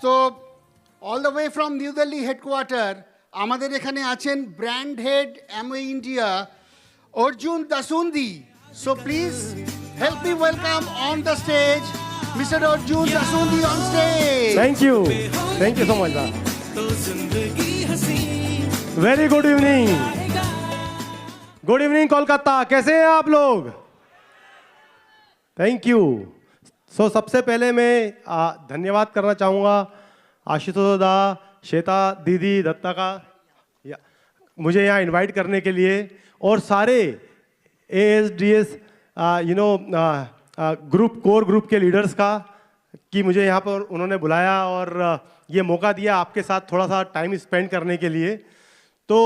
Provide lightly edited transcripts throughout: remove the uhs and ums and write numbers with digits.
So, all the way from New Delhi headquarter, আমাদের এখানে আছেন brand head Amway India Arjun Dasundi. So please help me welcome on the stage Mr. Arjun Dasundi on stage. Thank you so much. Very good evening. Good evening Kolkata. कैसे हैं आप लोग? Thank you. So सबसे पहले मैं धन्यवाद करना चाहूँगा आशुतोष दा, श्वेता दीदी, दत्ता का मुझे यहाँ इनवाइट करने के लिए, और सारे ASDS ग्रुप, कोर ग्रुप के लीडर्स का कि मुझे यहाँ पर उन्होंने बुलाया और ये मौका दिया आपके साथ थोड़ा सा टाइम स्पेंड करने के लिए. तो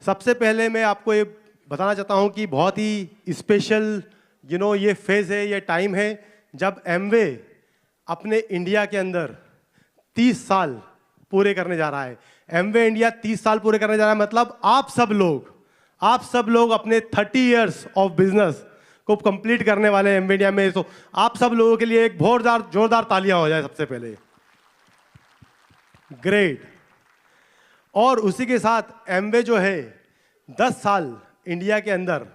सबसे पहले मैं आपको ये बताना चाहता हूँ कि बहुत ही स्पेशल ये फेज़ है, ये टाइम है जब एमवे अपने इंडिया के अंदर 30 साल पूरे करने जा रहा है. एमवे इंडिया 30 साल पूरे करने जा रहा है, मतलब आप सब लोग अपने 30 इयर्स ऑफ बिजनेस को कंप्लीट करने वाले एमवे इंडिया में. तो आप सब लोगों के लिए एक बहुत जोरदार तालियां हो जाए सबसे पहले. ग्रेट. और उसी के साथ एमवे जो है 10 साल इंडिया के अंदर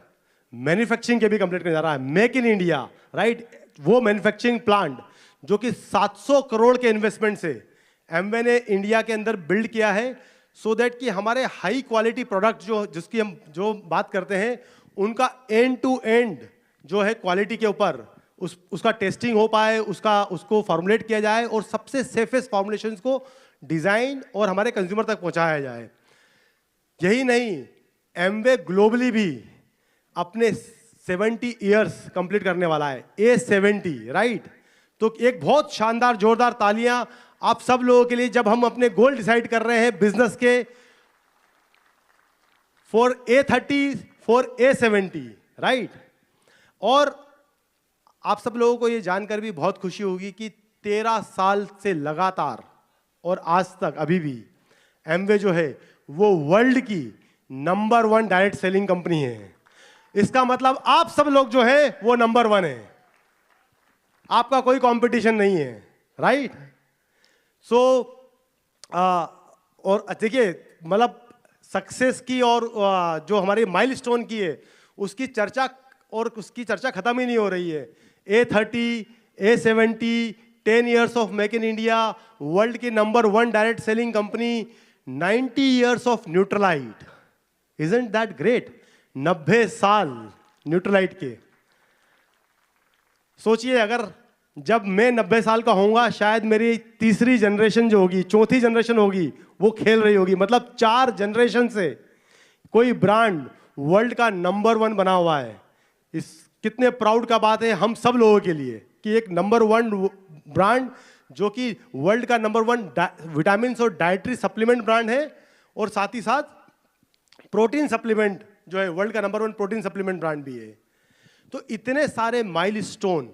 मैन्युफैक्चरिंग के भी कंप्लीट करने जा रहा है. मेक इन इंडिया, राइट, वो मैन्युफैक्चरिंग प्लांट जो कि 700 करोड़ के इन्वेस्टमेंट से एमवे ने इंडिया के अंदर बिल्ड किया है, सो दैट कि हमारे हाई क्वालिटी प्रोडक्ट जिसकी हम जो बात करते हैं उनका एंड टू एंड जो है क्वालिटी के ऊपर उसका टेस्टिंग हो पाए, उसको फॉर्मुलेट किया जाए और सबसे सेफेस्ट फॉर्मुलेशंस को डिजाइन और हमारे कंज्यूमर तक पहुंचाया जाए. यही नहीं, एमवे ग्लोबली भी अपने 70 इयर्स कंप्लीट करने वाला है. A70, right. तो एक बहुत शानदार जोरदार तालियां आप सब लोगों के लिए जब हम अपने गोल डिसाइड कर रहे हैं बिजनेस के for A30, for A70, right. और आप सब लोगों को ये जानकर भी बहुत खुशी होगी कि 13 साल से लगातार और आज तक अभी भी एमवे जो है वो वर्ल्ड की नंबर 1 डायरेक्ट सेलिंग कंपनी है. इसका मतलब आप सब लोग जो है वो नंबर 1 है, आपका कोई कंपटीशन नहीं है, राइट. सो और देखिए, मतलब सक्सेस की और जो हमारी माइलस्टोन की है उसकी चर्चा खत्म ही नहीं हो रही है. A30, A70, 10 years of make in India, world की number 1 direct selling company, 90 years of Nutrilite. Isn't that great? 90 साल न्यूट्रलाइट के. सोचिए, अगर जब मैं 90 साल का होऊंगा, शायद मेरी तीसरी जनरेशन जो होगी, चौथी जनरेशन होगी, वो खेल रही होगी. मतलब 4 जनरेशन से कोई ब्रांड वर्ल्ड का नंबर 1 बना हुआ है. इस कितने प्राउड का बात है हम सब लोगों के लिए कि एक नंबर 1 ब्रांड जो कि वर्ल्ड का नंबर 1 विटामिन और डाइटरी सप्लीमेंट ब्रांड है, और साथ ही साथ प्रोटीन सप्लीमेंट जो है वर्ल्ड का नंबर 1 प्रोटीन सप्लीमेंट ब्रांड भी है. तो इतने सारे माइलस्टोन,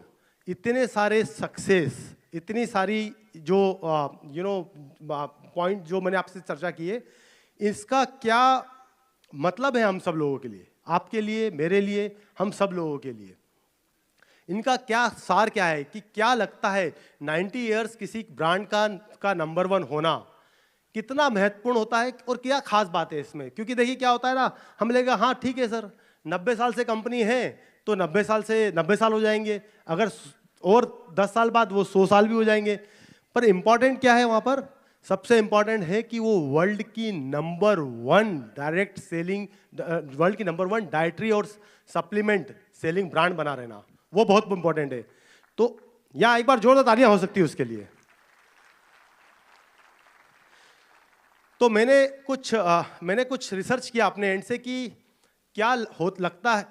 इतने सारे सक्सेस, इतनी सारी जो पॉइंट जो मैंने आपसे चर्चा की है, इसका क्या मतलब है हम सब लोगों के लिए, आपके लिए, मेरे लिए, हम सब लोगों के लिए. इनका क्या सार क्या है कि क्या लगता है 90 इयर्स किसी ब्रांड का नंबर 1 होना कितना महत्वपूर्ण होता है और क्या खास बात है इसमें. क्योंकि देखिए क्या होता है ना, हम लेगा हाँ ठीक है सर 90 साल से कंपनी है तो 90 साल से 90 साल हो जाएंगे, अगर और 10 साल बाद वो 100 साल भी हो जाएंगे. पर इंपॉर्टेंट क्या है वहाँ पर? सबसे इंपॉर्टेंट है कि वो वर्ल्ड की नंबर 1 डायरेक्ट सेलिंग, वर्ल्ड की नंबर 1 डाइटरी और सप्लीमेंट सेलिंग ब्रांड बना रहना, वो बहुत इंपॉर्टेंट है. तो यहाँ एक बार जोरदार तालियां हो सकती है उसके लिए. तो मैंने कुछ रिसर्च किया अपने एंड से कि क्या लगता है,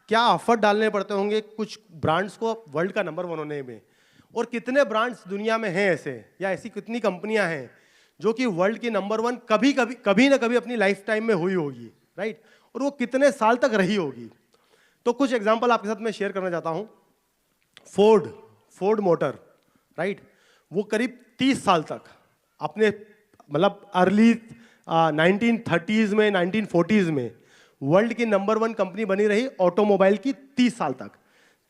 क्या एफर्ट डालने पड़ते होंगे कुछ ब्रांड्स को वर्ल्ड का नंबर 1 होने में, और कितने ब्रांड्स दुनिया में हैं ऐसे, या ऐसी कितनी कंपनियां हैं जो कि वर्ल्ड की नंबर 1 कभी ना कभी अपनी लाइफ टाइम में हुई होगी, राइट, और वो कितने साल तक रही होगी. तो कुछ एग्जांपल आपके साथ मैं शेयर करना चाहता हूं. फोर्ड मोटर, राइट, वो करीब 30 साल तक अपने मतलब अर्ली 1930s में, 1940s में वर्ल्ड की नंबर 1 कंपनी बनी रही ऑटोमोबाइल की 30 साल तक.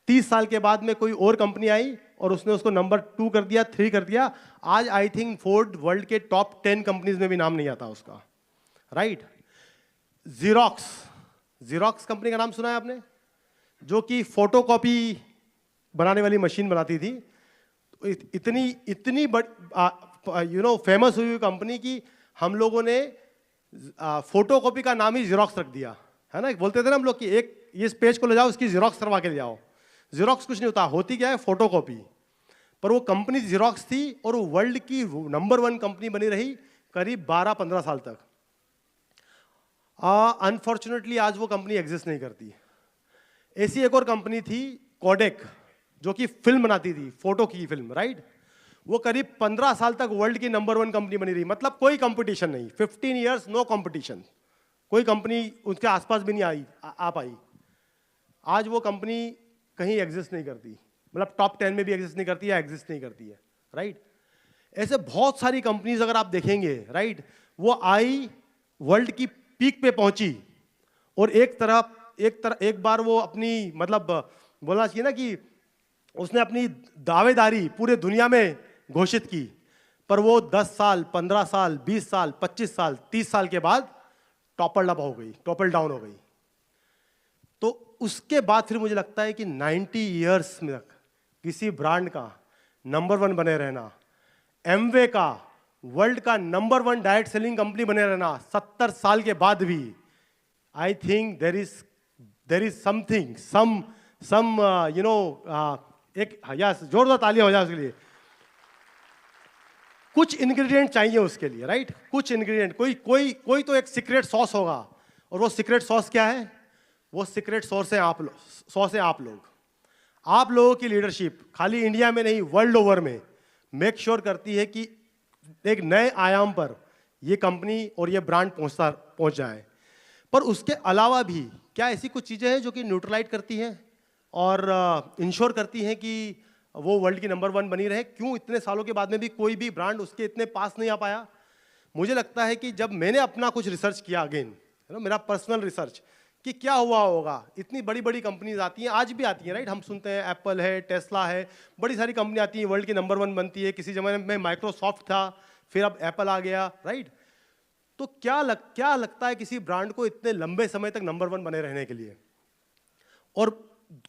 30 साल के बाद में कोई और कंपनी आई और उसने उसको नंबर 2 कर दिया, 3 कर दिया। आज आई थिंक फोर्ड वर्ल्ड के टॉप 10 कंपनीज में भी नाम नहीं आता उसका, राइट। जीरोक्स कंपनी का नाम सुना है आपने, जो कि फोटोकॉपी बनाने वाली मशीन बनाती थी। इतनी फेमस हुई कंपनी की हम लोगों ने फोटोकॉपी का नाम ही जीरोक्स रख दिया, है ना। बोलते थे ना हम लोग कि एक इस पेज को ले जाओ, उसकी जीरोक्स करवा के ले जाओ। जीरोक्स कुछ नहीं होता, होती क्या है, फोटोकॉपी। पर वो कंपनी जीरोक्स थी और वो वर्ल्ड की नंबर 1 कंपनी बनी रही करीब 12-15 साल तक। अनफॉर्चुनेटली आज वो कंपनी एग्जिस्ट नहीं करती। ऐसी एक और कंपनी थी कोडेक, जो कि फिल्म बनाती थी, फोटो की फिल्म, राइट। वो करीब 15 साल तक वर्ल्ड की नंबर 1 कंपनी बनी रही, मतलब कोई कंपटीशन नहीं, 15 इयर्स नो कंपटीशन, कोई कंपनी उसके आसपास भी नहीं आ पाई। आज वो कंपनी कहीं एग्जिस्ट नहीं करती, मतलब टॉप 10 में भी एग्जिस्ट नहीं करती या एग्जिस्ट नहीं करती है, राइट। ऐसे बहुत सारी कंपनीज अगर आप देखेंगे, राइट, वो आई, वर्ल्ड की पीक पे पहुंची और एक बार वो अपनी, मतलब बोलना चाहिए ना कि उसने अपनी दावेदारी पूरे दुनिया में घोषित की, पर वो 10 साल, 15 साल, 20 साल, 25 साल, 30 साल के बाद टॉपल डाउन हो गई। तो उसके बाद फिर मुझे लगता है कि 90 इयर्स में तक किसी ब्रांड का नंबर 1 बने रहना, एमवे का वर्ल्ड का नंबर 1 डायरेक्ट सेलिंग कंपनी बने रहना 70 साल के बाद भी, I think there is something एक यस, जोरदार तालियां हो जाए उसके लिए। कुछ इंग्रेडिएंट चाहिए उसके लिए, राइट। कुछ इंग्रेडिएंट, कोई तो एक सीक्रेट सॉस होगा, और वो सीक्रेट सॉस क्या है? वो सीक्रेट सॉस है आप लोग। आप लोगों की लीडरशिप खाली इंडिया में नहीं, वर्ल्ड ओवर में मेक श्योर करती है कि एक नए आयाम पर ये कंपनी और ये ब्रांड पहुंच जाए। पर उसके अलावा भी क्या ऐसी कुछ चीजें हैं जो कि न्यूट्रलाइज करती हैं और इंश्योर करती हैं कि वो वर्ल्ड की नंबर 1 बनी रहे? क्यों इतने सालों के बाद में भी कोई भी ब्रांड उसके इतने पास नहीं आ पाया? मुझे लगता है कि जब मैंने अपना कुछ रिसर्च किया, अगेन मेरा पर्सनल रिसर्च, कि क्या हुआ होगा, इतनी बड़ी बड़ी कंपनीज आती हैं, आज भी आती हैं, राइट। हम सुनते हैं एप्पल है, टेस्ला है, बड़ी सारी कंपनी आती हैं, वर्ल्ड की नंबर 1 बनती है। किसी जमाने में माइक्रोसॉफ्ट था, फिर अब एप्पल आ गया, राइट। तो क्या लगता है किसी ब्रांड को इतने लंबे समय तक नंबर 1 बने रहने के लिए? और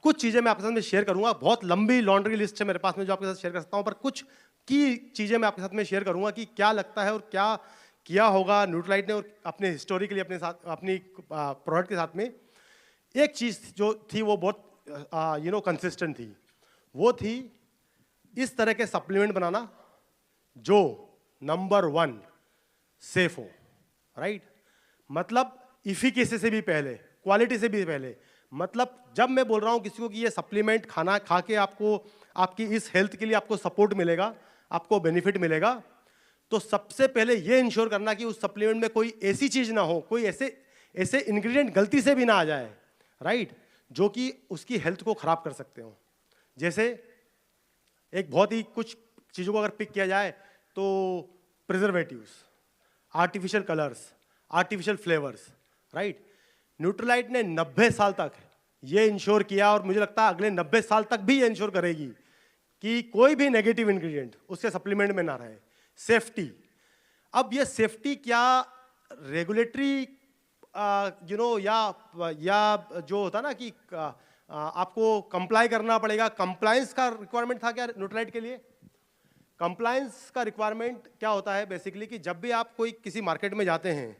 कुछ चीजें मैं आपके साथ में शेयर करूंगा, बहुत लंबी लॉन्ड्री लिस्ट है मेरे पास में जो आपके साथ शेयर कर सकता हूं, पर कुछ की चीजें मैं आपके साथ में शेयर करूंगा कि क्या लगता है और क्या किया होगा न्यूट्रलाइट ने और अपने हिस्टोरिकली अपने साथ, अपनी प्रोडक्ट के साथ में। एक चीज जो थी वो बहुत कंसिस्टेंट थी, वो थी इस तरह के सप्लीमेंट बनाना जो नंबर 1 सेफ हो, राइट। मतलब इफिकेसी से भी पहले, क्वालिटी से भी पहले। मतलब जब मैं बोल रहा हूं किसी को कि ये सप्लीमेंट खाना खा के आपको, आपकी इस हेल्थ के लिए आपको सपोर्ट मिलेगा, आपको बेनिफिट मिलेगा, तो सबसे पहले ये इंश्योर करना कि उस सप्लीमेंट में कोई ऐसी चीज ना हो, कोई ऐसे इंग्रेडिएंट गलती से भी ना आ जाए, राइट, जो कि उसकी हेल्थ को खराब कर सकते हो। जैसे एक बहुत ही कुछ चीजों को अगर पिक किया जाए तो preservatives, artificial colours, artificial flavours, right. Nutrilite ने 90 साल तक ये इंश्योर किया, और मुझे लगता है अगले 90 साल तक भी ये इंश्योर करेगी कि कोई भी नेगेटिव इंग्रेडिएंट उसके सप्लीमेंट में ना रहे। सेफ्टी, अब ये सेफ्टी क्या रेगुलेटरी या जो होता ना कि आपको कंप्लाई करना पड़ेगा, कंप्लायंस का रिक्वायरमेंट था क्या न्यूट्रलाइट के लिए? कंप्लायंस का रिक्वायरमेंट क्या होता है बेसिकली कि जब भी आप कोई किसी मार्केट में जाते हैं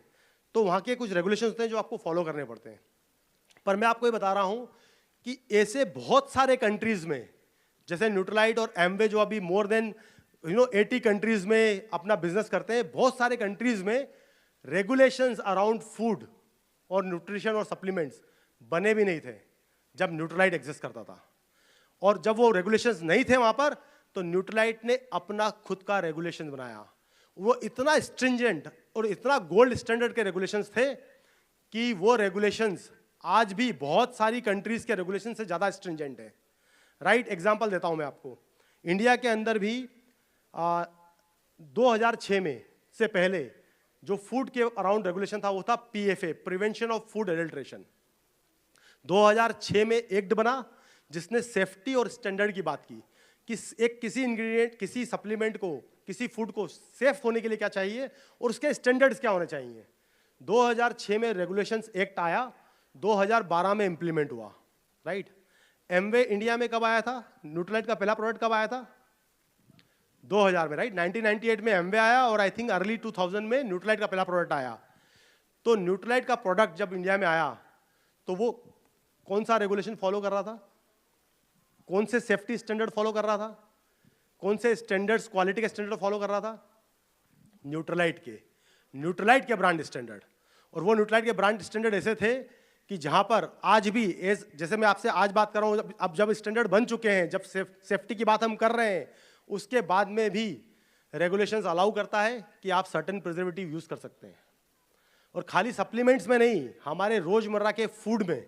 तो वहाँ के कुछ रेगुलेशंस होते हैं जो आपको फॉलो करने पड़ते हैं। पर मैं आपको ये बता रहा हूँ कि ऐसे बहुत सारे कंट्रीज में, जैसे न्यूट्रलाइट और एमवे जो अभी मोर देन 80 कंट्रीज में अपना बिजनेस करते हैं, बहुत सारे कंट्रीज में रेगुलेशंस अराउंड फूड और न्यूट्रिशन और सप्लीमेंट्स बने भी नहीं थे जब न्यूट्रलाइट एग्जिस्ट करता था। और जब वो रेगुलेशंस नहीं थे वहां पर, तो न्यूट्रलाइट ने अपना खुद का रेगुलेशन बनाया। वो इतना स्ट्रिंजेंट और इतना गोल्ड स्टैंडर्ड के रेगुलेशंस थे कि वो रेगुलेशंस आज भी बहुत सारी कंट्रीज के रेगुलेशन से ज्यादा स्ट्रिंजेंट है, राइट। एग्जांपल देता हूं मैं आपको, इंडिया के अंदर भी 2006 में से पहले जो फूड के अराउंड रेगुलेशन था वो था PFA, prevention of food adulteration. 2006 में एक्ट बना जिसने सेफ्टी और स्टैंडर्ड की बात की किसी इंग्रेडिएंट, किसी सप्लीमेंट को, किसी फूड को सेफ होने के लिए क्या चाहिए और उसके स्टैंडर्ड्स क्या होने चाहिए। 2006 में रेगुलेशंस एक्ट आया, 2012 में इंप्लीमेंट हुआ, राइट। एमवे इंडिया में कब आया था, न्यूट्रीलाइट का पहला प्रोडक्ट कब आया था, 2000 में, राइट। 1998 में एमवे आया और आई थिंक अर्ली 2000 में न्यूट्रीलाइट का पहला प्रोडक्ट आया। तो न्यूट्रीलाइट का प्रोडक्ट जब इंडिया में आया तो वो कौन सा रेगुलेशन फॉलो कर रहा था, कौन से सेफ्टी स्टैंडर्ड फॉलो कर रहा था, कौन से स्टैंडर्ड्स, क्वालिटी के स्टैंडर्ड फॉलो कर रहा था, न्यूट्रीलाइट के ब्रांड स्टैंडर्ड। और वो न्यूट्रीलाइट के ब्रांड स्टैंडर्ड ऐसे थे कि जहां पर आज भी जैसे मैं आपसे आज बात कर रहा हूं, अब जब स्टैंडर्ड बन चुके हैं, जब सेफ्टी की बात हम कर रहे हैं, उसके बाद में भी रेगुलेशंस अलाउ करता है कि आप सर्टेन प्रिजर्वेटिव यूज कर सकते हैं। और खाली सप्लीमेंट्स में नहीं, हमारे रोजमर्रा के फूड में,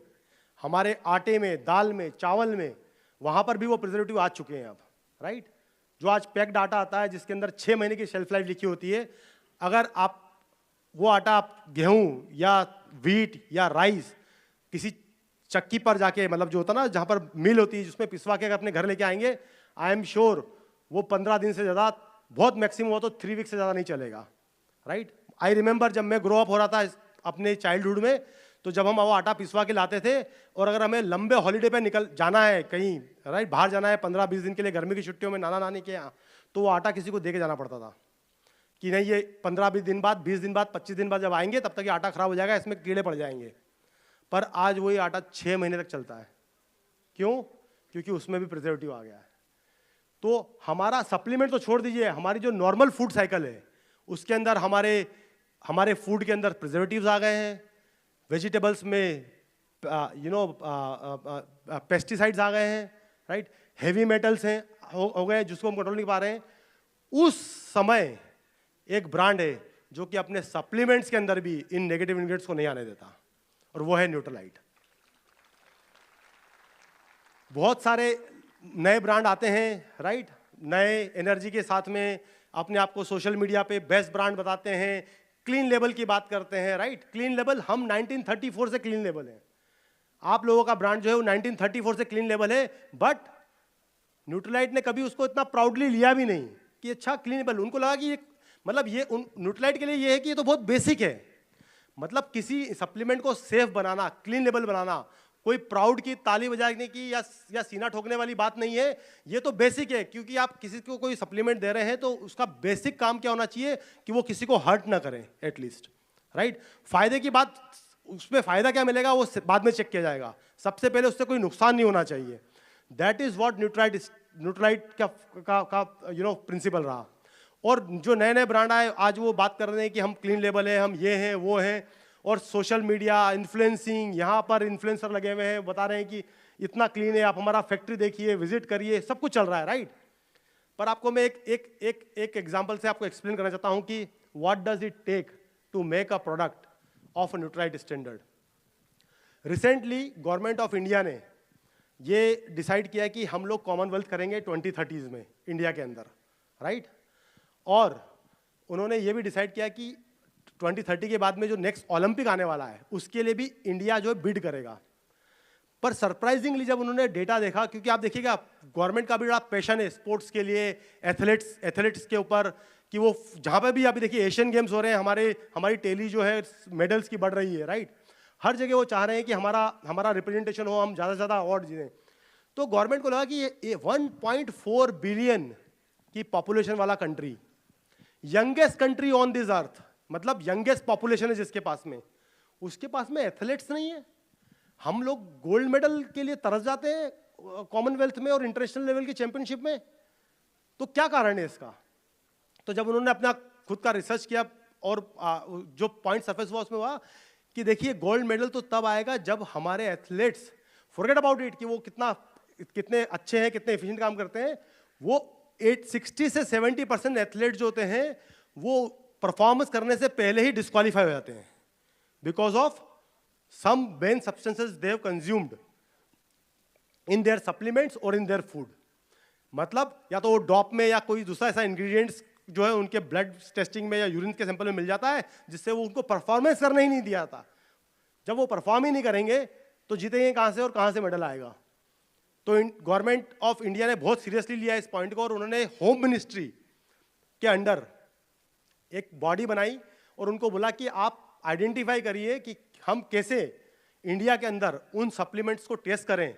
हमारे आटे में, दाल में, चावल में, वहां पर भी वो प्रिजर्वेटिव आ चुके हैं अब, राइट। जो आज पैक्ड आटा आता है जिसके अंदर 6 महीने की शेल्फ लाइफ लिखी होती है, अगर आप वो आटा आप गेहूं या व्हीट या राइस किसी चक्की पर जाके, मतलब जो होता ना जहां पर मिल होती है जिसमें पिसवा के अगर अपने घर लेके आएंगे, आई एम श्योर वो 15 दिन से ज़्यादा, बहुत मैक्सिमम हो तो 3 वीक से ज़्यादा नहीं चलेगा, राइट। आई रिमेंबर जब मैं ग्रो अप हो रहा था अपने चाइल्डहुड में, तो जब हम वो आटा पिसवा के लाते थे और अगर हमें लंबे हॉलीडे पे निकल जाना है कहीं, राइट, बाहर जाना है 15-20 दिन के लिए गर्मी की छुट्टियों में नाना नानी के यहाँ, तो वो आटा किसी को दे के जाना पड़ता था कि नहीं ये 15-20 दिन बाद, 20 दिन बाद, 25 दिन बाद जब आएंगे तब तक ये आटा खराब हो जाएगा, इसमें कीड़े पड़ जाएंगे। पर आज वही आटा 6 महीने तक चलता है। क्यों? क्योंकि उसमें भी प्रिजर्वेटिव आ गया है। तो हमारा सप्लीमेंट तो छोड़ दीजिए, हमारी जो नॉर्मल फूड साइकिल है उसके अंदर हमारे फूड के अंदर प्रिजर्वेटिव्स आ गए हैं, वेजिटेबल्स में पेस्टिसाइड्स आ गए हैं, राइट, हेवी मेटल्स हैं हो गए जिसको हम कंट्रोल नहीं पा रहे हैं। उस समय एक ब्रांड है जो कि अपने सप्लीमेंट्स के अंदर भी इन नेगेटिव इंग्रेडिएंट्स को नहीं आने देता, और वो है न्यूट्रीलाइट। बहुत सारे नए ब्रांड आते हैं, राइट, नए एनर्जी के साथ में अपने आप को सोशल मीडिया पे बेस्ट ब्रांड बताते हैं, क्लीन लेबल की बात करते हैं, राइट। क्लीन लेबल, हम 1934 से क्लीन लेबल है, आप लोगों का ब्रांड जो है वो 1934 से क्लीन लेबल है, बट न्यूट्रीलाइट ने कभी उसको इतना प्राउडली लिया भी नहीं कि अच्छा क्लीन लेबल। उनको लगा कि ये मतलब ये न्यूट्रीलाइट के लिए ये है कि ये तो बहुत बेसिक है, मतलब किसी सप्लीमेंट को सेफ बनाना, क्लीन लेबल बनाना, कोई प्राउड की ताली बजाने की या सीना ठोकने वाली बात नहीं है, ये तो बेसिक है। क्योंकि आप किसी को कोई सप्लीमेंट दे रहे हैं तो उसका बेसिक काम क्या होना चाहिए कि वो किसी को हर्ट ना करे एटलीस्ट, राइट। फायदे की बात, उसमें फायदा क्या मिलेगा वो बाद में चेक किया जाएगा, सबसे पहले उससे कोई नुकसान नहीं होना चाहिए। दैट इज व्हाट न्यूट्रीलाइट का प्रिंसिपल रहा। और जो नए नए ब्रांड आए आज वो बात कर रहे हैं कि हम क्लीन लेबल है, हम ये हैं वो हैं, और सोशल मीडिया इन्फ्लुएंसिंग, यहाँ पर इन्फ्लुएंसर लगे हुए हैं, बता रहे हैं कि इतना क्लीन है, आप हमारा फैक्ट्री देखिए, विजिट करिए, सब कुछ चल रहा है, राइट। पर आपको मैं एक एग्जांपल से आपको एक्सप्लेन करना चाहता हूँ कि what does it take to make a product of Nutrilite standard. Recently government of India ने ये डिसाइड किया कि हम लोग कॉमनवेल्थ करेंगे 2030s में इंडिया के अंदर, राइट। और उन्होंने ये भी डिसाइड किया कि 2030 के बाद में जो नेक्स्ट ओलंपिक आने वाला है उसके लिए भी इंडिया जो है बिड करेगा। पर सरप्राइजिंगली जब उन्होंने डेटा देखा, क्योंकि आप देखिएगा गवर्नमेंट का भी बड़ा पैशन है स्पोर्ट्स के लिए, एथलेट्स के ऊपर, कि वो जहाँ पे भी अभी देखिए एशियन गेम्स हो रहे हैं, हमारी टेली जो है मेडल्स की बढ़ रही है, राइट। हर जगह वो चाह रहे हैं कि हमारा रिप्रेजेंटेशन हो, हम ज़्यादा से ज़्यादा अवार्ड जीतें। तो गवर्नमेंट को लगा कि ये 1.4 बिलियन की पॉपुलेशन वाला country, youngest country on this earth, मतलब यंगेस्ट पॉपुलेशन है जिसके पास में, उसके पास में एथलेट्स नहीं है। हम लोग गोल्ड मेडल के लिए तरस जाते हैं कॉमनवेल्थ में और इंटरनेशनल लेवल की चैंपियनशिप में, तो क्या कारण है इसका। तो जब उन्होंने अपना खुद का रिसर्च किया और जो पॉइंट सरफेस हुआ उसमें हुआ कि देखिए गोल्ड मेडल तो तब आएगा जब हमारे एथलेट्स, फॉरगेट अबाउट इट कि वो कितने अच्छे हैं, कितने एफिशिएंट काम करते हैं, वो 60 से 70% एथलेट जो होते हैं वो परफॉर्मेंस करने से पहले ही डिस्क्वालीफाई हो जाते हैं because of some ban substances they have consumed in their supplements और इन देयर फूड। मतलब या तो वो डॉप में या कोई दूसरा ऐसा इंग्रेडिएंट्स जो है उनके ब्लड टेस्टिंग में या यूरिन के सैंपल में मिल जाता है जिससे वो उनको परफॉर्मेंस करने ही नहीं दिया था। जब वो परफॉर्म ही नहीं करेंगे तो जीतेंगे कहां से और कहां से मेडल आएगा। तो गवर्नमेंट ऑफ इंडिया ने बहुत सीरियसली लिया इस पॉइंट को और उन्होंने होम मिनिस्ट्री के अंडर एक बॉडी बनाई और उनको बोला कि आप आइडेंटिफाई करिए कि हम कैसे इंडिया के अंदर उन सप्लीमेंट्स को टेस्ट करें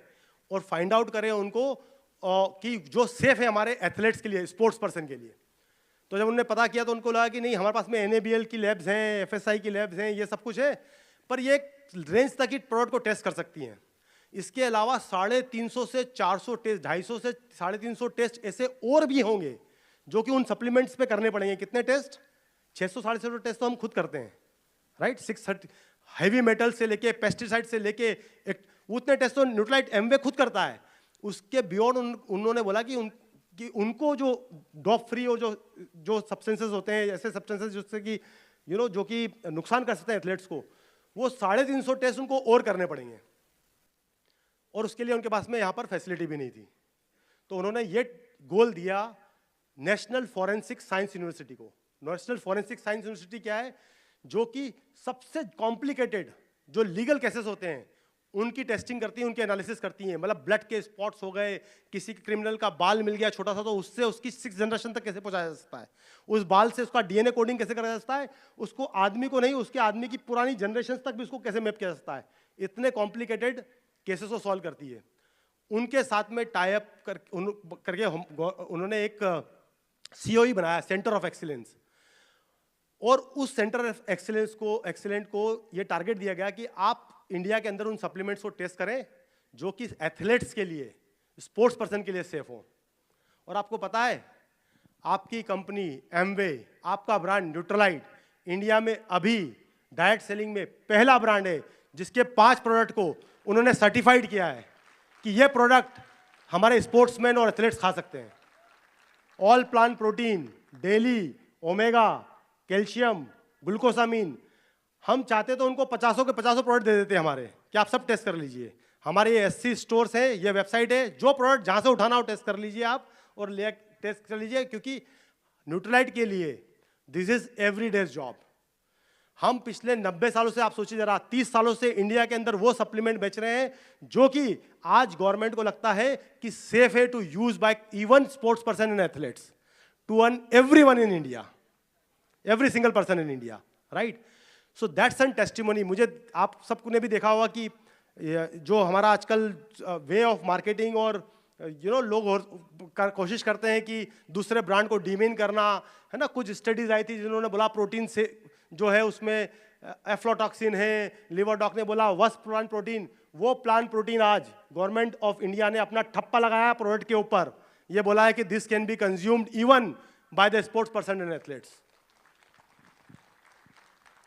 और फाइंड आउट करें उनको कि जो सेफ है हमारे एथलेट्स के लिए, स्पोर्ट्स पर्सन के लिए। तो जब उन्होंने पता किया तो उनको लगा कि नहीं, हमारे पास में NABL की लैब्स हैं, FSI की लैब्स हैं, ये सब कुछ है, पर ये एक रेंज तक ही प्रोडक्ट को टेस्ट कर सकती हैं। इसके अलावा 350 से 400 टेस्ट, 250 से 350 टेस्ट ऐसे और भी होंगे जो कि उन सप्लीमेंट्स पे करने पड़ेंगे। कितने टेस्ट? 600-650 टेस्ट तो हम खुद करते हैं, राइट? 630 हैवी मेटल से लेके पेस्टिसाइड से लेके उतने टेस्ट तो न्यूट्रालाइट एमवे खुद करता है। उसके बियॉन्ड उन्होंने बोला कि उनको जो डॉप फ्री और जो सब्सटेंसेस होते हैं, ऐसे सब्सटेंसेस जिससे कि जो कि नुकसान कर सकते हैं एथलेट्स को, वो 350 टेस्ट उनको और करने पड़ेंगे और उसके लिए उनके पास में यहाँ पर फैसिलिटी भी नहीं थी। तो उन्होंने ये गोल दिया नेशनल फॉरेंसिक साइंस यूनिवर्सिटी को। नेशनल फॉरेंसिक साइंस यूनिवर्सिटी क्या है? जो कि सबसे कॉम्प्लिकेटेड जो लीगल केसेस होते हैं उनकी टेस्टिंग करती है, उनके एनालिसिस करती हैं। मतलब ब्लड के स्पॉट्स हो गए, किसी क्रिमिनल का बाल मिल गया छोटा सा, तो उससे उसकी 6th जनरेशन तक कैसे पहुंचाया जा सकता है, उस बाल से उसका DNA कोडिंग कैसे करा जा सकता है, उसको आदमी को नहीं, उसके आदमी की पुरानी जनरेशन तक भी उसको कैसे मैप किया जा सकता है। इतने कॉम्प्लिकेटेड केसेस को सॉल्व करती है। उनके साथ में टाई अप करके उन्होंने एक COE बनाया, सेंटर ऑफ एक्सीलेंस, और उस सेंटर ऑफ एक्सीलेंट को ये टारगेट दिया गया कि आप इंडिया के अंदर उन सप्लीमेंट्स को टेस्ट करें जो कि एथलेट्स के लिए, स्पोर्ट्स पर्सन के लिए सेफ हो। और आपको पता है, आपकी कंपनी एमवे, आपका ब्रांड न्यूट्रालाइट इंडिया में अभी डायरेक्ट सेलिंग में पहला ब्रांड है जिसके 5 प्रोडक्ट को उन्होंने सर्टिफाइड किया है कि ये प्रोडक्ट हमारे स्पोर्ट्समैन और एथलेट्स खा सकते हैं। All plant protein, daily, omega, calcium, glucosamine. हम चाहते तो उनको 50 के 50 प्रोडक्ट दे देते हैं हमारे, कि आप सब टेस्ट कर लीजिए। हमारे ये SC स्टोर्स है, ये वेबसाइट है, जो प्रोडक्ट जहां से उठाना हो टेस्ट कर लीजिए आप, और ले टेस्ट कर लीजिए, क्योंकि न्यूट्रालाइट के लिए this is every days job. हम पिछले 90 सालों से, आप सोचिए जरा, 30 सालों से इंडिया के अंदर वो सप्लीमेंट बेच रहे हैं जो कि आज गवर्नमेंट को लगता है कि सेफ है to use by even sports person and athletes, to earn everyone in India, every single person in India, right? So that's an testimony. मुझे आप सबको ने भी देखा होगा कि जो हमारा आजकल वे ऑफ मार्केटिंग और लोग कोशिश करते हैं कि दूसरे ब्रांड को डीमेन करना, है ना। कुछ स्टडीज आई थी जिन्होंने बोला प्रोटीन से जो है उसमें एफ्लोटॉक्सिन है, लिवरडॉक ने बोला वस प्लांट प्रोटीन। वो प्लांट प्रोटीन आज गवर्नमेंट ऑफ इंडिया ने अपना ठप्पा लगाया प्रोडक्ट के ऊपर, ये बोला है कि this can be consumed even by the sports person and athletes.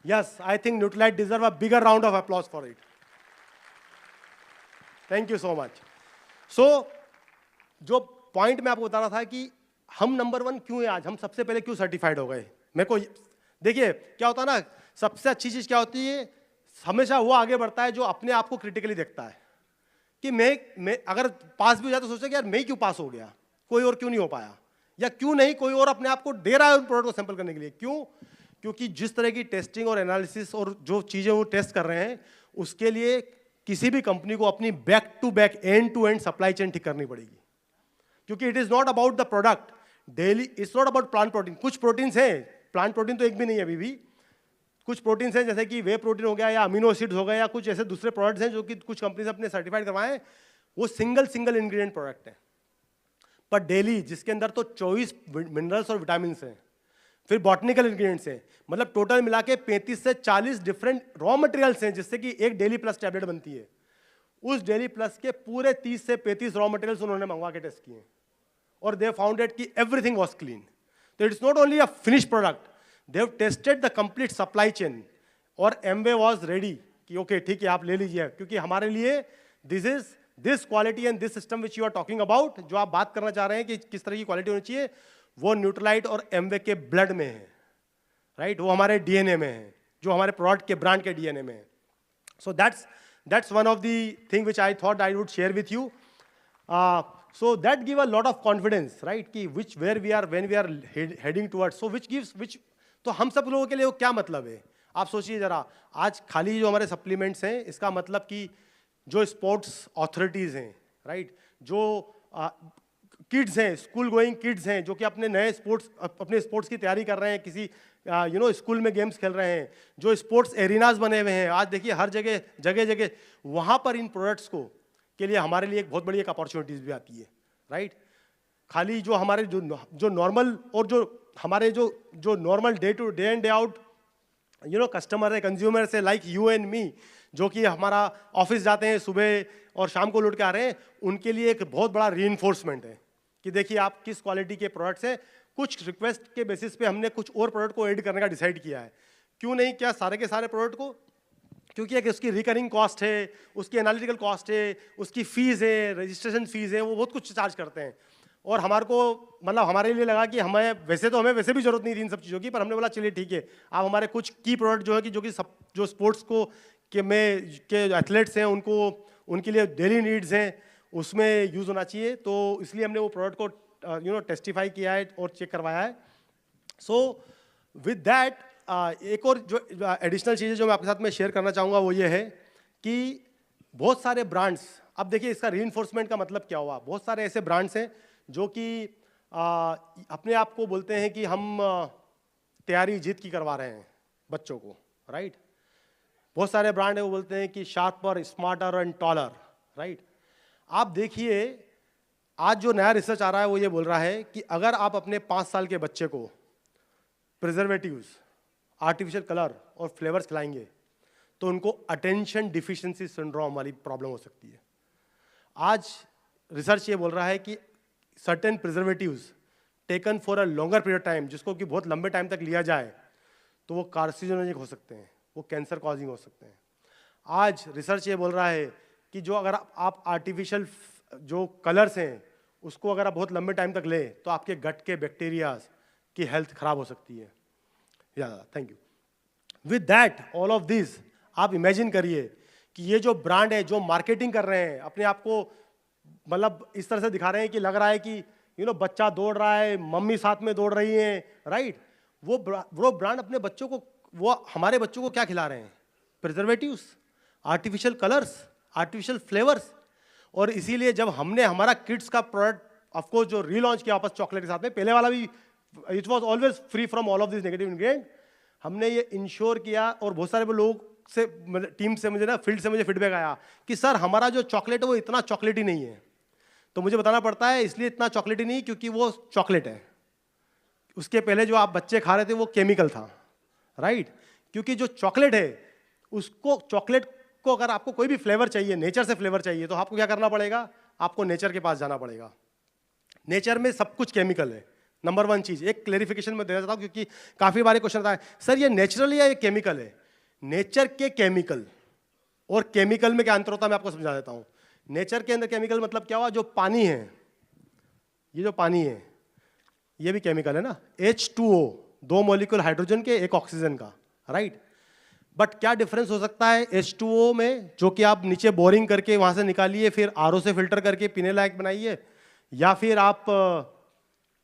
Yes, I think Nutralite deserve a bigger round of applause for it. Thank you so much. So, जो पॉइंट मैं आपको बता रहा था कि हम नंबर 1 क्यों है आज, हम सबसे पहले क्यों सर्टिफाइड हो गए। मेरे को देखिए क्या होता है ना, सबसे अच्छी चीज क्या होती है, हमेशा वो आगे बढ़ता है जो अपने आप को क्रिटिकली देखता है कि मैं अगर पास भी हो जाए तो सोचे कि यार मैं क्यों पास हो गया, कोई और क्यों नहीं हो पाया, या क्यों नहीं कोई और अपने आप को दे रहा है उन प्रोडक्ट को सैंपल करने के लिए। क्यों? क्योंकि जिस तरह की टेस्टिंग और एनालिसिस और जो चीजें वो टेस्ट कर रहे हैं, उसके लिए किसी भी कंपनी को अपनी back to back, end to end supply chain ठीक करनी पड़ेगी। क्योंकि it is not about the product daily, it's not about plant protein. कुछ प्रोटीन्स हैं, प्लांट प्रोटीन तो एक भी नहीं है अभी भी, कुछ प्रोटीन्स हैं जैसे कि वे प्रोटीन हो गया या अमीनो एसिड्स हो गया या कुछ ऐसे दूसरे प्रोडक्ट्स हैं जो कि कुछ कंपनीज अपने सर्टिफाइड करवाएं, वो सिंगल इंग्रेडिएंट प्रोडक्ट है। पर डेली जिसके अंदर तो 24 मिनरल्स और विटामिन हैं, फिर बॉटनिकल इंग्रेडिएंट्स हैं, मतलब टोटल मिला के 35 से 40 डिफरेंट रॉ मटेरियल्स हैं जिससे कि एक डेली प्लस टैबलेट बनती है। उस डेली प्लस के पूरे 30 से 35 रॉ मटेरियल्स उन्होंने मंगवा के टेस्ट किए और दे फाउंड इट कि एवरीथिंग वाज क्लीन। तो it's not only a finish product, they have tested the complete supply chain और एमवे वाज रेडी कि ओके ठीक है आप ले लीजिए, क्योंकि हमारे लिए this quality and this system which you are talking about, जो आप बात करना चाह रहे हैं कि किस तरह की क्वालिटी होनी चाहिए, वो न्यूट्रालाइट और एमवे के ब्लड में है, राइट? वो हमारे डीएनए में है, जो हमारे प्रोडक्ट के ब्रांड के डीएनए में है। So that's one of the thing which I thought I would share with you. So that give a lot of confidence, right, कि which where we are when we are heading towards. So which तो हम सब लोगों के लिए वो क्या मतलब है, आप सोचिए जरा। आज खाली जो हमारे सप्लीमेंट्स हैं, इसका मतलब कि जो स्पोर्ट्स ऑथोरिटीज हैं, राइट, जो किड्स हैं, स्कूल गोइंग किड्स हैं, जो कि अपने स्पोर्ट्स की तैयारी कर रहे हैं, किसी स्कूल में गेम्स खेल रहे हैं, जो स्पोर्ट्स एरिनाज बने हुए हैं, आज देखिए हर जगह जगह जगह वहाँ पर इन प्रोडक्ट्स को के लिए हमारे लिए एक बहुत बड़ी एक अपॉर्चुनिटीज भी आती है, राइट। खाली जो हमारे जो नॉर्मल और जो हमारे जो normal day and day out customer है, कंज्यूमर से, लाइक यू एंड मी, जो कि हमारा ऑफिस जाते हैं सुबह और शाम को लौट के आ रहे हैं, उनके लिए एक बहुत बड़ा रीइंफोर्समेंट है कि देखिए आप किस क्वालिटी के प्रोडक्ट्स हैं। कुछ रिक्वेस्ट के बेसिस पे हमने कुछ और प्रोडक्ट को ऐड करने का डिसाइड किया है। क्यों नहीं किया सारे के सारे प्रोडक्ट को? क्योंकि एक उसकी रिकरिंग कॉस्ट है, उसकी एनालिटिकल कॉस्ट है, उसकी फीस है, रजिस्ट्रेशन फीस है, वो बहुत कुछ चार्ज करते हैं। और हमारे को मतलब हमारे लिए लगा कि हमें वैसे भी जरूरत नहीं थी इन सब चीज़ों की, पर हमने बोला चलिए ठीक है, आप हमारे कुछ की प्रोडक्ट जो है कि जो स्पोर्ट्स को के एथलेट्स हैं उनके लिए डेली नीड्स हैं, उसमें यूज़ होना चाहिए। तो इसलिए हमने वो प्रोडक्ट को टेस्टिफाई किया है और चेक करवाया है। सो विद दैट एक और जो एडिशनल चीज़ें जो मैं आपके साथ में शेयर करना चाहूँगा वो ये है कि बहुत सारे ब्रांड्स, अब देखिए इसका रीइंफोर्समेंट का मतलब क्या हुआ। बहुत सारे ऐसे ब्रांड्स हैं जो कि अपने आप को बोलते हैं कि हम तैयारी जीत की करवा रहे हैं बच्चों को, राइट। बहुत सारे ब्रांड है वो बोलते हैं कि sharper, smarter and taller, right. आप देखिए आज जो नया रिसर्च आ रहा है वो ये बोल रहा है कि अगर आप अपने 5 साल के बच्चे को प्रिजर्वेटिव्स, आर्टिफिशियल कलर और फ्लेवर्स खिलाएंगे तो उनको अटेंशन डिफिशिएंसी सिंड्रोम वाली प्रॉब्लम हो सकती है। आज रिसर्च ये बोल रहा है कि certain preservatives taken for a longer period time, जिसको कि बहुत लंबे टाइम तक लिया जाए, तो वो कार्सिनोजेनिक हो सकते हैं, वो कैंसर कॉजिंग हो सकते हैं। आज रिसर्च ये बोल रहा है कि जो अगर आप आर्टिफिशियल जो कलर्स हैं उसको अगर आप बहुत लंबे टाइम तक लें तो आपके गट के बैक्टीरियाज की हेल्थ खराब हो सकती है। Thank you. With that all of this, आप इमेजिन करिए कि ये जो ब्रांड है जो मार्केटिंग कर रहे हैं, अपने आप को मतलब इस तरह से दिखा रहे हैं कि लग रहा है कि बच्चा दौड़ रहा है, मम्मी साथ में दौड़ रही है, राइट। वो ब्रांड अपने बच्चों को, वो हमारे बच्चों को क्या खिला रहे हैं? Preservatives, artificial colours, artificial flavours. और इसीलिए जब हमने हमारा किड्स का प्रोडक्ट ऑफकोर्स जो रीलॉन्च किया वापस चॉकलेट के साथ में, पहले वाला भी it was always free from all of this negative ingredient, हमने ये इंश्योर किया। और बहुत सारे लोग से, टीम से मुझे फील्ड से मुझे फीडबैक आया कि सर हमारा जो चॉकलेट है वो इतना चॉकलेटी नहीं है। तो मुझे बताना पड़ता है इसलिए इतना चॉकलेटी नहीं क्योंकि वो चॉकलेट है, उसके पहले जो आप बच्चे खा रहे थे वो केमिकल था, राइट। क्योंकि जो चॉकलेट है उसको, चॉकलेट को अगर आपको कोई भी फ्लेवर चाहिए, नेचर से फ्लेवर चाहिए, तो आपको क्या करना पड़ेगा? आपको नेचर के पास जाना पड़ेगा। नेचर में सब कुछ केमिकल है। नंबर 1 चीज, एक क्लेरिफिकेशन में देना चाहता हूं क्योंकि काफी बार क्वेश्चन आता है सर ये नेचुरल या ये केमिकल है। नेचर के केमिकल और केमिकल में क्या अंतर होता है मैं आपको समझा देता हूं। नेचर के अंदर केमिकल मतलब क्या हुआ? जो पानी है, ये जो पानी है ये भी केमिकल है ना, H2O, 2 मॉलिक्यूल हाइड्रोजन के, 1 ऑक्सीजन का, राइट। बट क्या डिफरेंस हो सकता है H2O में, जो कि आप नीचे बोरिंग करके वहां से निकालिए, फिर RO से फिल्टर करके पीने लायक बनाइए, या फिर आप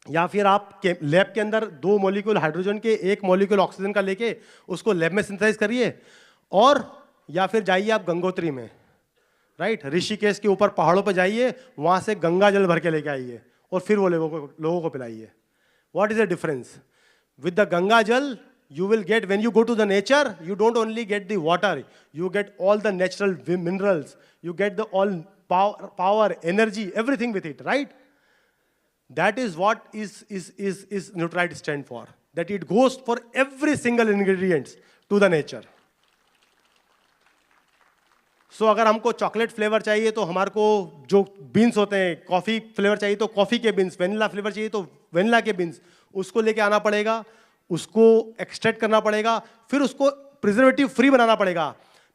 लैब के अंदर 2 मॉलिक्यूल हाइड्रोजन के, 1 मॉलिक्यूल ऑक्सीजन का लेके उसको लैब में सिंथेसाइज करिए, और या फिर जाइए आप गंगोत्री में, राइट, ऋषिकेश के ऊपर पहाड़ों पर जाइए, वहां से गंगा जल भर के लेके आइए और फिर वो लोगों को पिलाइए। What is the difference? With the Ganga jal you will get, when you go to the nature, you don't only get the water, you get all the natural minerals, you get the all power, energy, everything with it, right? That is what is Nutralite stand for, that it goes for every single ingredients to the nature. So अगर हमको chocolate flavour चाहिए तो हमारे को जो beans होते हैं, coffee flavour चाहिए तो कॉफी के बीन्स, वेनिला फ्लेवर चाहिए तो वेनिला के बीन्स, उसको लेके आना पड़ेगा, उसको एक्सट्रैक्ट करना पड़ेगा, फिर उसको प्रिजर्वेटिव फ्री बनाना पड़ेगा।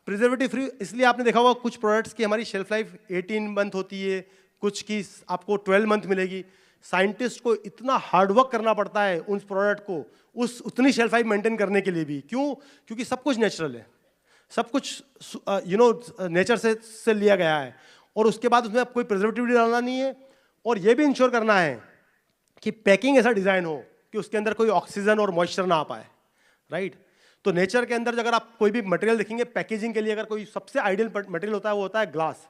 प्रिजर्वेटिव फ्री इसलिए आपने देखा होगा कुछ प्रोडक्ट्स की हमारी शेल्फ लाइफ 18 मंथ होती है, कुछ की आपको 12 मंथ मिलेगी। साइंटिस्ट को इतना हार्डवर्क करना पड़ता है उन प्रोडक्ट को उतनी शेल्फ लाइफ मेंटेन करने के लिए भी। क्यों? क्योंकि सब कुछ नेचुरल है, सब कुछ नेचर से लिया गया है, और उसके बाद उसमें कोई प्रिजर्वेटिव डालना नहीं है, और ये भी इंश्योर करना है कि पैकिंग ऐसा डिजाइन हो कि उसके अंदर कोई ऑक्सीजन और मॉइस्चर ना आ पाए, राइट। तो नेचर के अंदर अगर आप कोई भी मटेरियल देखेंगे पैकेजिंग के लिए, अगर कोई सबसे आइडियल मटेरियल होता है वो होता है ग्लास,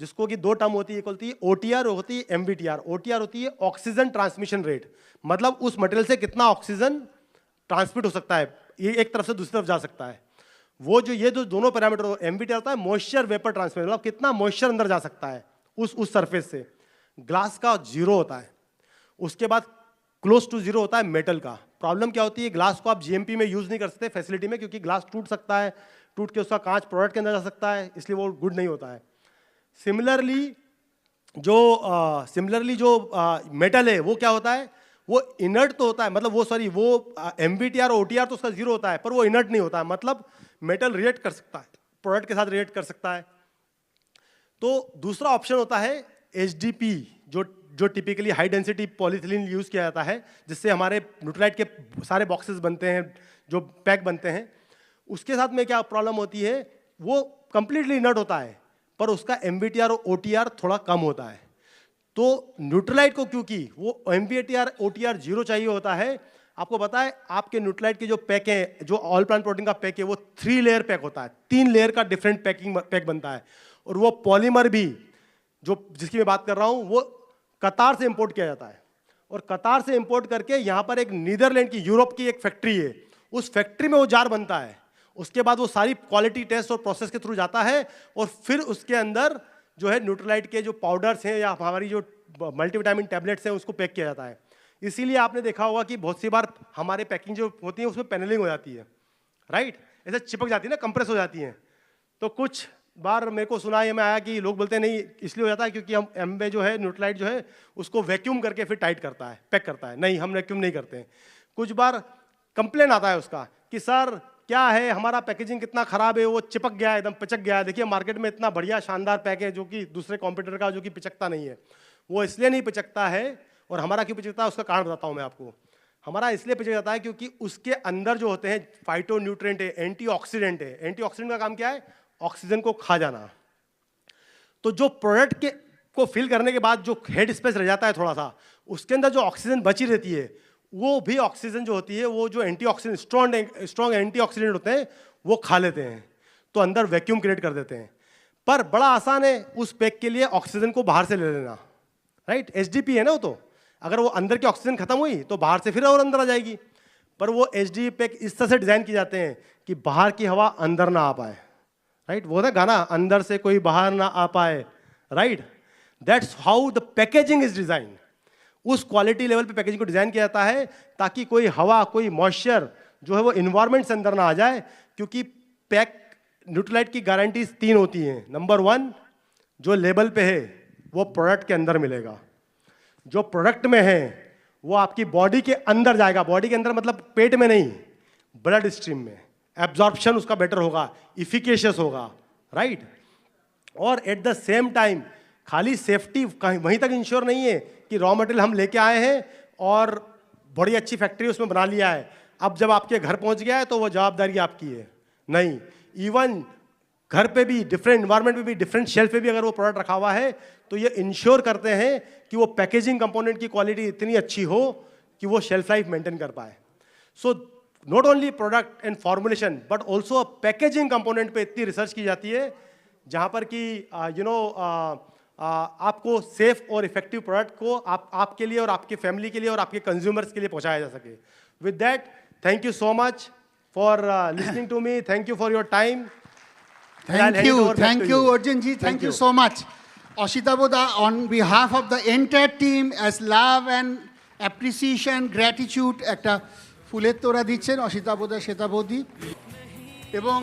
जिसको कि दो टर्म होती है ओटीआर होती है एमवीटीआर। ओटीआर होती है ऑक्सीजन ट्रांसमिशन रेट, मतलब उस मटेरियल से कितना ऑक्सीजन ट्रांसमिट हो सकता है, ये एक तरफ से दूसरी तरफ जा सकता है। वो जो ये जो दोनों पैरामीटर, एमवीटीआर होता है मॉइस्चर वेपर ट्रांसफर, मतलब कितना मॉइस्चर अंदर जा सकता है उस सरफेस से। ग्लास का 0 होता है। उसके बाद क्लोज टू 0 होता है मेटल का। प्रॉब्लम क्या होती है, ग्लास को आप जीएमपी में यूज नहीं कर सकते फैसिलिटी में, क्योंकि ग्लास टूट सकता है, टूट के उसका कांच प्रोडक्ट के अंदर जा सकता है, इसलिए वो गुड नहीं होता है। सिमिलरली जो मेटल है वो क्या होता है, वो इनर्ट तो होता है, मतलब वो एमवीटीआर ओटीआर तो उसका 0 होता है, पर वो इनर्ट नहीं होता है, मतलब मेटल रिएक्ट कर सकता है, प्रोडक्ट के साथ रिएक्ट कर सकता है। तो दूसरा ऑप्शन होता है एचडीपी, जो typically high density polyethylene use किया जाता है, जिससे हमारे न्यूट्रलाइट के सारे बॉक्सेस बनते हैं, जो पैक बनते हैं। उसके साथ में क्या प्रॉब्लम होती है, वो कंप्लीटली इनर्ट होता है, पर उसका एमवीटीआर और ओटीआर थोड़ा कम होता है। तो न्यूट्रलाइट को क्योंकि वो एमवीटीआर ओटीआर 0 चाहिए होता है, आपको पता है आपके न्यूट्रलाइट के जो पैक है, जो ऑल प्लांट प्रोटीन का पैक है, वो 3 लेयर पैक होता है, 3 लेयर का डिफरेंट पैक बनता है। और वो पॉलीमर भी जिसकी मैं बात कर रहा हूं, वो कतार से इंपोर्ट किया जाता है, और कतार से इंपोर्ट करके यहाँ पर एक नीदरलैंड की, यूरोप की एक फैक्ट्री है, उस फैक्ट्री में वो जार बनता है। उसके बाद वो सारी क्वालिटी टेस्ट और प्रोसेस के थ्रू जाता है, और फिर उसके अंदर जो है न्यूट्रलाइट के जो पाउडर्स हैं या हमारी जो मल्टीविटामिन टैबलेट्स हैं उसको पैक किया जाता है। इसीलिए आपने देखा होगा कि बहुत सी बार हमारे पैकिंग जो होती है उसमें पैनलिंग हो जाती है, राइट, ऐसे चिपक जाती है ना, कंप्रेस हो जाती हैं। तो कुछ बार मेरे को सुना ये में आया कि लोग बोलते हैं नहीं इसलिए हो जाता है क्योंकि हम एमवे जो है न्यूट्रलाइट जो है उसको वैक्यूम करके फिर टाइट करता है, पैक करता है। नहीं, हम वैक्यूम नहीं करते हैं। कुछ बार कंप्लेन आता है उसका कि सर क्या है, हमारा पैकेजिंग कितना खराब है, वो चिपक गया है, एकदम पिचक गया है। देखिए मार्केट में इतना बढ़िया शानदार पैक है जो कि दूसरे कॉम्पिटिटर का जो कि पिचकता नहीं है। वो इसलिए नहीं पिचकता है, और हमारा क्यों पिचकता है उसका कारण बताता हूँ मैं आपको। हमारा इसलिए पिचक जाता है क्योंकि उसके अंदर जो होते हैं फाइटो न्यूट्रिएंट है, एंटीऑक्सीडेंट है। एंटीऑक्सीडेंट का काम क्या है, ऑक्सीजन को खा जाना। तो जो प्रोडक्ट को फिल करने के बाद जो हेड स्पेस रह जाता है थोड़ा सा, उसके अंदर जो ऑक्सीजन बची रहती है, वो भी ऑक्सीजन जो होती है, वो जो एंटीऑक्सीडेंट स्ट्रॉन्ग एंटीऑक्सीडेंट होते हैं वो खा लेते हैं, तो अंदर वैक्यूम क्रिएट कर देते हैं। पर बड़ा आसान है उस पैक के लिए ऑक्सीजन को बाहर से ले लेना, राइट। एचडीपी है ना वो, तो अगर वो अंदर की ऑक्सीजन खत्म हुई तो बाहर से फिर और अंदर आ जाएगी। पर वो एचडीपी पैक इस तरह से डिजाइन किए जाते हैं कि बाहर की हवा अंदर ना आ पाए, राइट। वो है गाना, अंदर से कोई बाहर ना आ पाए, right. That's how the packaging is design. उस क्वालिटी लेवल पे पैकेजिंग को डिजाइन किया जाता है ताकि कोई हवा, कोई मॉइस्चर जो है वो इन्वायरमेंट से अंदर ना आ जाए। क्योंकि पैक न्यूट्रलाइट की गारंटीज 3 होती हैं। नंबर 1, जो लेबल पे है वो प्रोडक्ट के अंदर मिलेगा, जो प्रोडक्ट में है वो आपकी बॉडी के अंदर जाएगा। बॉडी के अंदर मतलब पेट में नहीं, ब्लड स्ट्रीम में। एब्जॉर्प्शन उसका बेटर होगा, इफिकेशियस होगा, राइट। और एट द सेम टाइम खाली सेफ्टी वहीं तक इंश्योर नहीं है कि रॉ मटेरियल हम लेके आए हैं और बड़ी अच्छी फैक्ट्री उसमें बना लिया है, अब जब आपके घर पहुंच गया है तो वो जवाबदारी आपकी है। नहीं, इवन घर पे भी डिफरेंट एनवायरनमेंट में भी, डिफरेंट शेल्फ पे भी अगर वो प्रोडक्ट रखा हुआ है तो ये इंश्योर करते हैं कि वो पैकेजिंग कंपोनेंट की क्वालिटी इतनी अच्छी हो कि वो शेल्फ लाइफ मेंटेन कर पाए। So not only product and formulation but also packaging component पे इतनी रिसर्च की जाती है जहां पर कि आपको सेफ और इफेक्टिव प्रोडक्ट को आपके लिए और आपके फैमिली के लिए और आपके कंज्यूमर्स के लिए पहुंचाया जा सके। With that, thank you so much for listening to me, thank you for your time. Thank you, Arjun ji. Thank you so much. Ashita Boda, on behalf of the entire team, as love and appreciation, gratitude, একটা ফুলের তোড়া দিচ্ছেন অসিতা বোদা, শ্বেতা বৌদি এবং